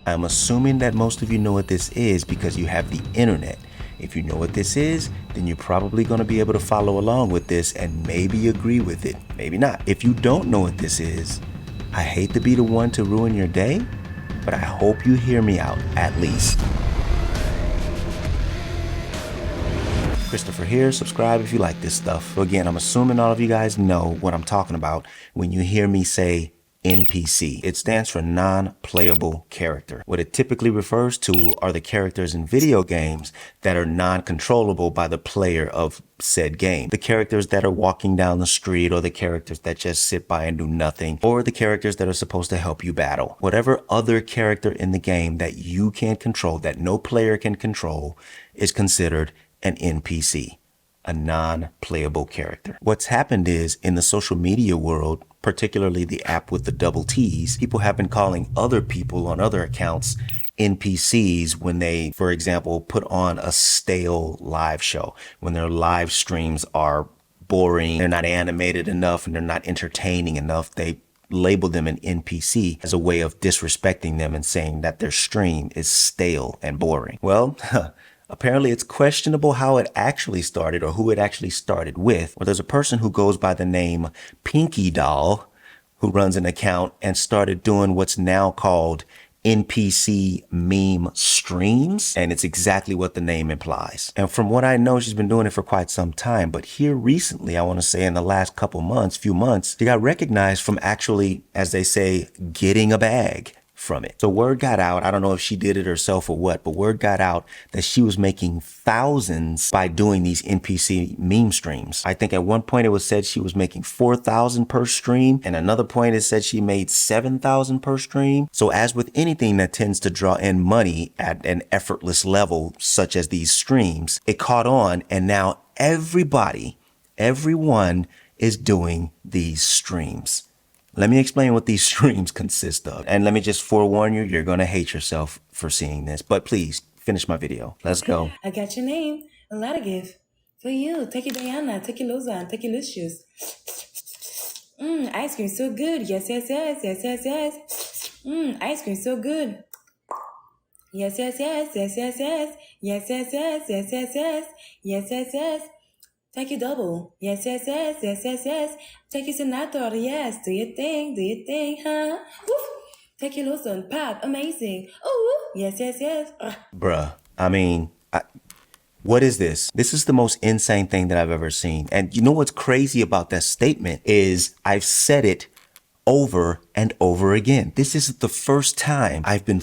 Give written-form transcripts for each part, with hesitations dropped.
I'm assuming that most of you know what this is because you have the internet. If you know what this is, then you're probably going to be able to follow along with this and maybe agree with it, maybe not. If you don't know what this is, I hate to be the one to ruin your day, but I hope you hear me out at least. Christopher here. Subscribe if you like this stuff. So again, I'm assuming all of you guys know what I'm talking about when you hear me say NPC. It stands for non-playable character. What it typically refers to are the characters in video games that are non-controllable by the player of said game. The characters that are walking down the street, or the characters that just sit by and do nothing, or the characters that are supposed to help you battle. Whatever other character in the game that you can't control, that no player can control, is considered an NPC, a non-playable character. What's happened is, in the social media world, particularly the app with the double T's, people have been calling other people on other accounts NPCs when they, for example, put on a stale live show, when their live streams are boring, they're not animated enough, and they're not entertaining enough. They label them an NPC as a way of disrespecting them and saying that their stream is stale and boring. Well, apparently it's questionable how it actually started or who it actually started with. Or there's a person who goes by the name Pinky Doll who runs an account and started doing what's now called NPC meme streams. And it's exactly what the name implies. And from what I know, she's been doing it for quite some time. But here recently, I want to say in the last few months, she got recognized from actually, as they say, getting a bag from it. So word got out, I don't know if she did it herself or what, but word got out that she was making thousands by doing these NPC meme streams. I think at one point it was said she was making 4,000 per stream, and another point it said she made 7,000 per stream. So as with anything that tends to draw in money at an effortless level, such as these streams, it caught on, and now everyone is doing these streams. Let me explain what these streams consist of. And let me just forewarn you, you're going to hate yourself for seeing this. But please, finish my video. Let's go. I got your name. A lot of gift. For you. Take your Diana. Take your Lozan. Take your Lucius. Ice cream so good. Yes, yes, yes. Yes, yes, yes. Ice cream so good. Yes, yes, yes. Yes, yes, yes. Yes, yes, yes. Yes, yes, yes. Yes, yes, yes. Take your double. Yes, yes, yes, yes, yes, yes. Take your Sinatra, yes. Do your thing, huh? Woof. Take your Lawson, pop, amazing. Oh, yes, yes, yes. Bruh, I mean, what is this? This is the most insane thing that I've ever seen. And you know what's crazy about that statement is I've said it over and over again. This isn't the first time I've been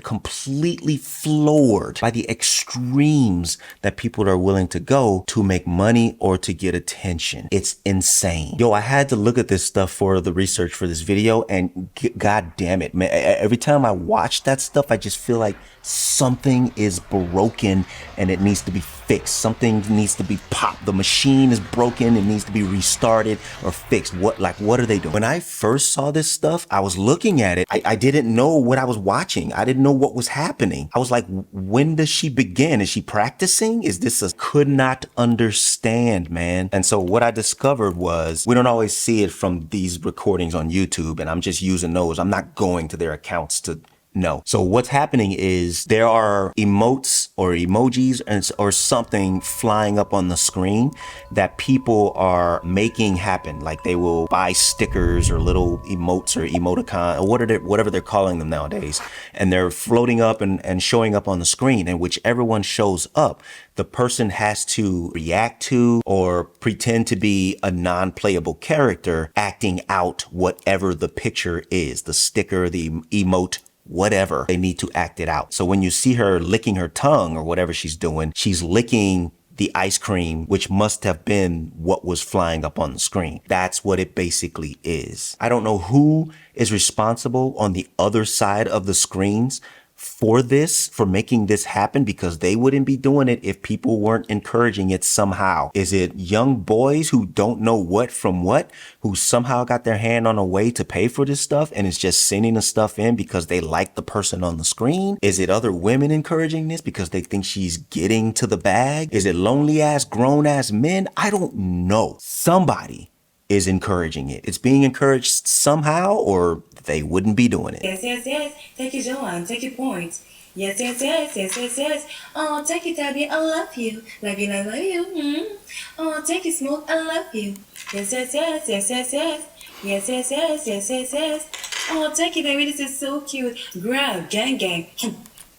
completely floored by the extremes that people are willing to go to make money or to get attention. It's insane. Yo, I had to look at this stuff for the research for this video, and god damn it, man, every time I watch that stuff, I just feel like something is broken and it needs to be fixed. Something needs to be popped. The machine is broken. It needs to be restarted or fixed. What are they doing? When I first saw this stuff, I was looking at it. I didn't know what I was watching. I didn't know what was happening. I was like, when does she begin? Is she practicing? Is this could not understand, man. And so what I discovered was we don't always see it from these recordings on YouTube, and I'm just using those. I'm not going to their accounts to know. So what's happening is there are emotes or emojis or something flying up on the screen that people are making happen. Like they will buy stickers or little emotes or emoticon or whatever they're calling them nowadays. And they're floating up and showing up on the screen. And whichever one shows up, the person has to react to or pretend to be a non-playable character acting out whatever the picture is, the sticker, the emote, whatever. They need to act it out. So when you see her licking her tongue or whatever she's doing, she's licking the ice cream, which must have been what was flying up on the screen. That's what it basically is. I don't know who is responsible on the other side of the screens for making this happen, because they wouldn't be doing it if people weren't encouraging it somehow. Is it young boys who don't know what from what, who somehow got their hand on a way to pay for this stuff and is just sending the stuff in because they like the person on the screen? Is it other women encouraging this because they think she's getting to the bag? Is it lonely ass grown ass men? I don't know. Somebody is encouraging it. It's being encouraged somehow, or they wouldn't be doing it. Yes, yes, yes. Take it, Joanne. Take your points. Yes, yes, yes, yes, yes, yes. Oh, take it, Tabby. I love you. Love you, love you. Mm-hmm. Oh, take it, Smoke. I love you. Yes, yes, yes, yes, yes, yes. Yes, yes, yes, yes, yes, yes. Oh, take it, baby. This is so cute. Grab, gang, gang.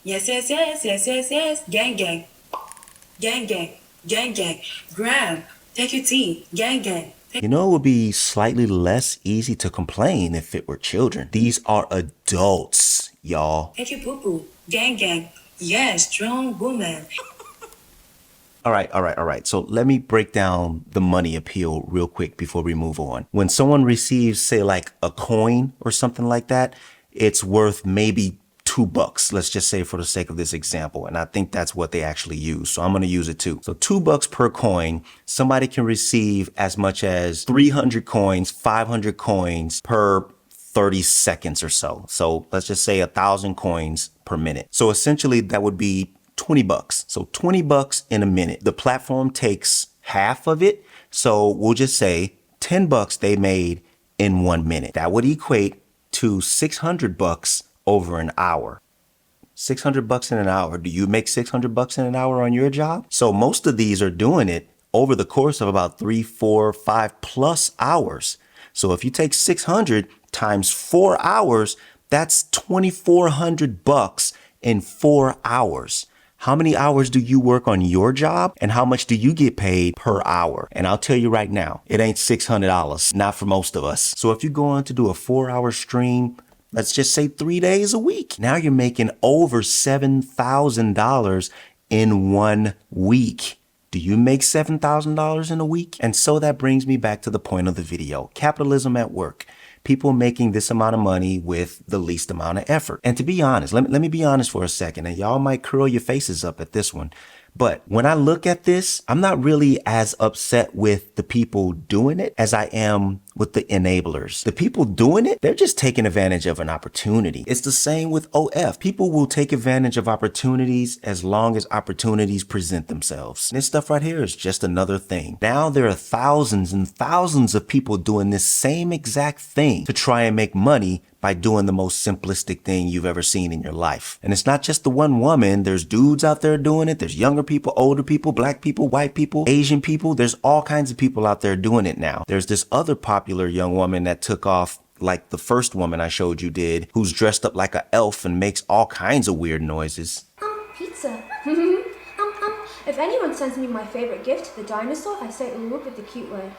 Yes, yes, yes, yes, yes, yes. Gang, gang. Gang, gang. Gang, gang. Grab. Take your tea. Gang, gang. You know, it would be slightly less easy to complain if it were children. These are adults, y'all. Take your poo-poo. Gang, gang. Yes, strong woman. All right. So let me break down the money appeal real quick before we move on. When someone receives, say, like a coin or something like that, it's worth maybe $2. Let's just say for the sake of this example. And I think that's what they actually use. So I'm going to use it too. So $2 per coin, somebody can receive as much as 300 coins, 500 coins per 30 seconds or so. So let's just say 1,000 coins per minute. So essentially that would be $20. So $20 in a minute. The platform takes half of it. So we'll just say $10 they made in 1 minute. That would equate to $600 over an hour. $600 in an hour. Do you make $600 in an hour on your job? So most of these are doing it over the course of about 3, 4, 5+ hours. So if you take 600 times 4 hours, that's $2,400 in 4 hours. How many hours do you work on your job and how much do you get paid per hour? And I'll tell you right now, it ain't $600, not for most of us. So if you're going to do a 4-hour stream, let's just say 3 days a week. Now you're making over $7,000 in 1 week. Do you make $7,000 in a week? And so that brings me back to the point of the video. Capitalism at work. People making this amount of money with the least amount of effort. And to be honest, let me be honest for a second, and y'all might curl your faces up at this one. But when I look at this, I'm not really as upset with the people doing it as I am with the enablers. The people doing it, they're just taking advantage of an opportunity. It's the same with OF. People will take advantage of opportunities as long as opportunities present themselves. This stuff right here is just another thing. Now there are thousands and thousands of people doing this same exact thing to try and make money by doing the most simplistic thing you've ever seen in your life. And it's not just the one woman. There's dudes out there doing it. There's younger people, older people, black people, white people, Asian people. There's all kinds of people out there doing it now. There's this other popular young woman that took off like the first woman I showed you did, who's dressed up like an elf and makes all kinds of weird noises. Pizza. If anyone sends me my favorite gift, the dinosaur, I say ooh with the cute way.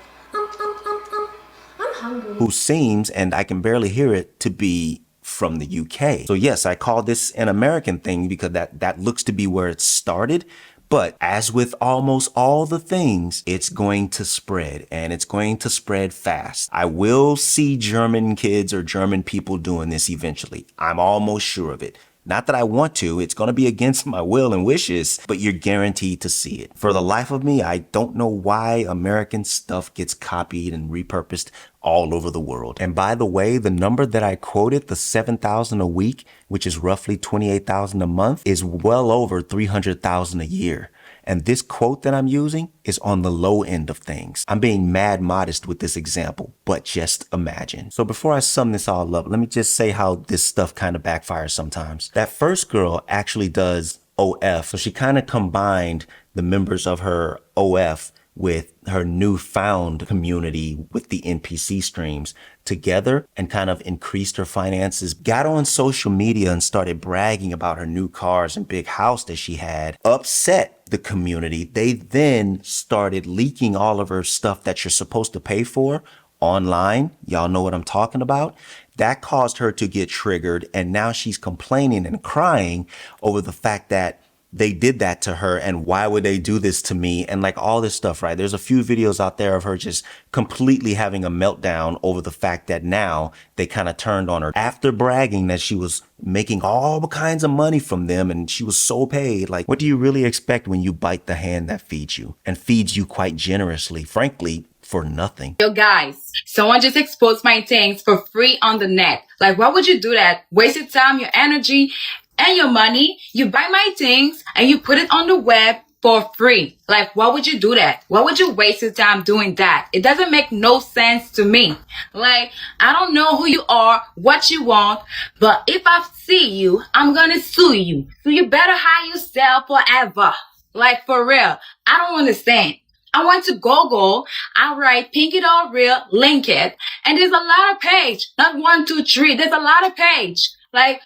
I'm hungry. Who seems, and I can barely hear it, to be from the UK. So yes, I call this an American thing because that looks to be where it started. But as with almost all the things, it's going to spread, and it's going to spread fast. I will see German kids or German people doing this eventually. I'm almost sure of it. Not that I want to, it's going to be against my will and wishes, but you're guaranteed to see it. For the life of me, I don't know why American stuff gets copied and repurposed all over the world. And by the way, the number that I quoted, the 7,000 a week, which is roughly 28,000 a month, is well over 300,000 a year. And this quote that I'm using is on the low end of things. I'm being mad modest with this example, but just imagine. So before I sum this all up, let me just say how this stuff kind of backfires sometimes. That first girl actually does OF. So she kind of combined the members of her OF with her newfound community with the NPC streams together and kind of increased her finances, got on social media and started bragging about her new cars and big house that she had, upset the community. They then started leaking all of her stuff that you're supposed to pay for online. Y'all know what I'm talking about. That caused her to get triggered. And now she's complaining and crying over the fact that they did that to her and why would they do this to me and like all this stuff, right? There's a few videos out there of her just completely having a meltdown over the fact that now they kind of turned on her after bragging that she was making all kinds of money from them and she was so paid. Like, what do you really expect when you bite the hand that feeds you and feeds you quite generously, frankly, for nothing? Yo guys, someone just exposed my things for free on the net. Like, why would you do that? Waste your time, your energy, and your money. You buy my things and you put it on the web for free. Like, why would you do that? Why would you waste your time doing that? It doesn't make no sense to me. Like, I don't know who you are, what you want, but if I see you, I'm gonna sue you. So you better hide yourself forever. Like, for real. I don't understand. I went to Google, I write Pink It All Real, link it, and there's a lot of page. Not 1, 2, 3. There's a lot of page. Like,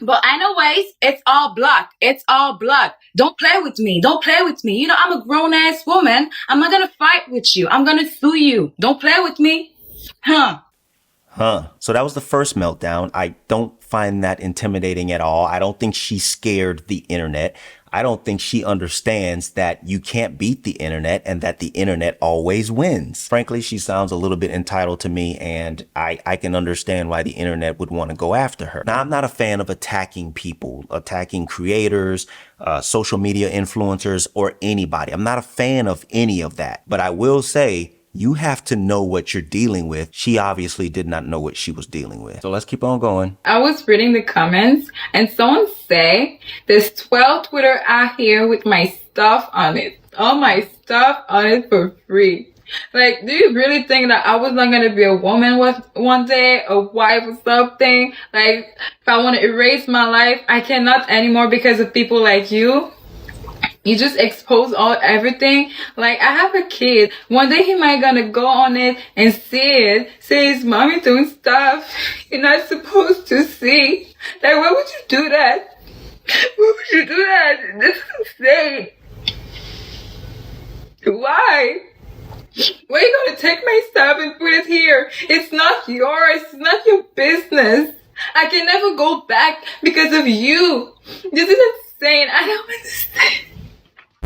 But anyways, it's all blocked. It's all blocked. Don't play with me. Don't play with me. You know, I'm a grown-ass woman. I'm not gonna fight with you. I'm gonna sue you. Don't play with me. So that was the first meltdown. I don't find that intimidating at all. I don't think she scared the internet. I don't think she understands that you can't beat the internet and that the internet always wins. Frankly, she sounds a little bit entitled to me, and I can understand why the internet would want to go after her. Now, I'm not a fan of attacking people, attacking creators, social media influencers, or anybody. I'm not a fan of any of that. But I will say, you have to know what you're dealing with. She obviously did not know what she was dealing with. So let's keep on going. I was reading the comments and someone say there's 12 Twitter out here with my stuff on it. All my stuff on it for free. Like, do you really think that I was not gonna be a woman one day, a wife or something? Like, if I want to erase my life, I cannot anymore because of people like you? You just expose everything. Like, I have a kid. One day he might gonna go on it and see it. Say his mommy doing stuff you're not supposed to see. Like, why would you do that? Why would you do that? This is insane. Why? Why are you gonna take my stuff and put it here? It's not yours. It's not your business. I can never go back because of you. This is insane. I don't understand.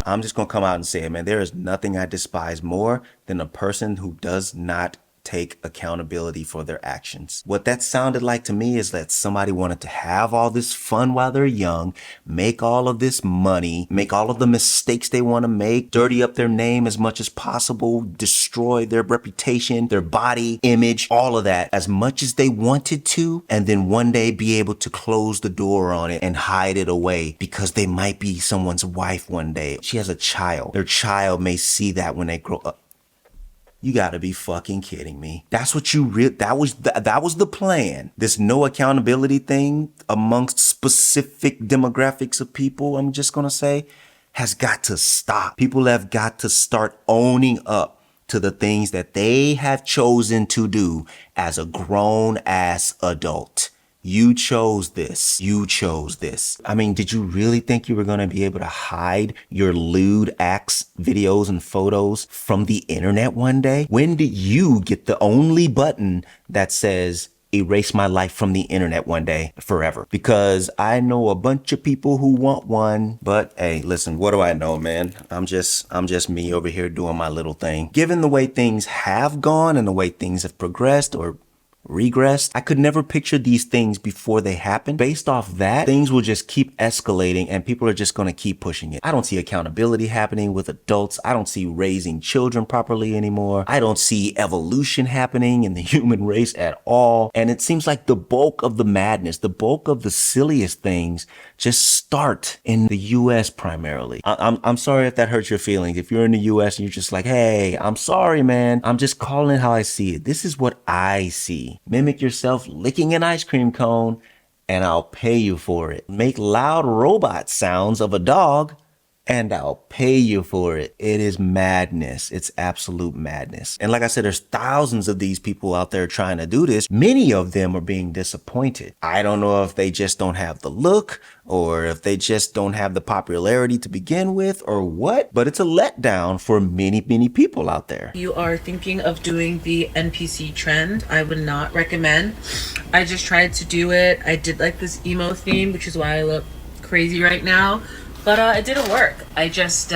I'm just going to come out and say it, man. There is nothing I despise more than a person who does not take accountability for their actions. What that sounded like to me is that somebody wanted to have all this fun while they're young, make all of this money, make all of the mistakes they want to make, dirty up their name as much as possible, destroy their reputation, their body image, all of that as much as they wanted to, and then one day be able to close the door on it and hide it away because they might be someone's wife one day. She has a child. Their child may see that when they grow up. You gotta be fucking kidding me. That's what that was the plan. This no accountability thing amongst specific demographics of people, I'm just gonna say, has got to stop. People have got to start owning up to the things that they have chosen to do as a grown ass adult. You chose this. You chose this. I mean, did you really think you were going to be able to hide your lewd acts, videos, and photos from the internet one day? When did you get the only button that says erase my life from the internet one day forever? Because I know a bunch of people who want one, but hey, listen, what do I know, man? I'm just me over here doing my little thing. Given the way things have gone and the way things have progressed or regressed, I could never picture these things before they happen. Based off that, things will just keep escalating and people are just going to keep pushing it. I don't see accountability happening with adults. I don't see raising children properly anymore. I don't see evolution happening in the human race at all. And it seems like the bulk of the madness, the bulk of the silliest things just start in the US primarily. I'm sorry if that hurts your feelings. If you're in the US and you're just like, hey, I'm sorry, man. I'm just calling it how I see it. This is what I see. Mimic yourself licking an ice cream cone and I'll pay you for it. Make loud robot sounds of a dog and I'll pay you for it. It is madness. It's absolute madness. And like I said, there's thousands of these people out there trying to do this. Many of them are being disappointed. I don't know if they just don't have the look or if they just don't have the popularity to begin with or what, but it's a letdown for many, many people out there. You are thinking of doing the NPC trend, I would not recommend. I just tried to do it. I did like this emo theme, which is why I look crazy right now. But it didn't work. I just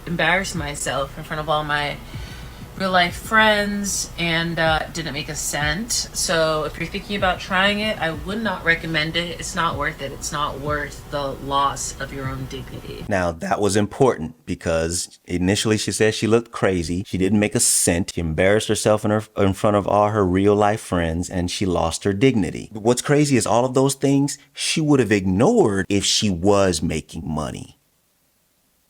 embarrassed myself in front of all my real life friends and didn't make a cent. So if you're thinking about trying it, I would not recommend it. It's not worth it. It's not worth the loss of your own dignity. Now, that was important because initially she said she looked crazy. She didn't make a cent. She embarrassed herself in front of all her real life friends and she lost her dignity. What's crazy is all of those things she would have ignored if she was making money.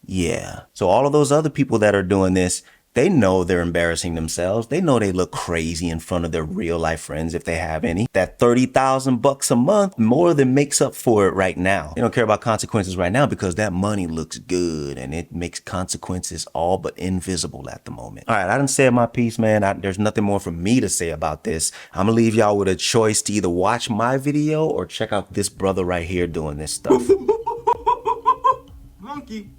Yeah. So all of those other people that are doing this, they know they're embarrassing themselves. They know they look crazy in front of their real life friends if they have any. That $30,000 a month more than makes up for it right now. They don't care about consequences right now because that money looks good and it makes consequences all but invisible at the moment. All right, I done said my piece, man. There's nothing more for me to say about this. I'm gonna leave y'all with a choice to either watch my video or check out this brother right here doing this stuff. Monkey.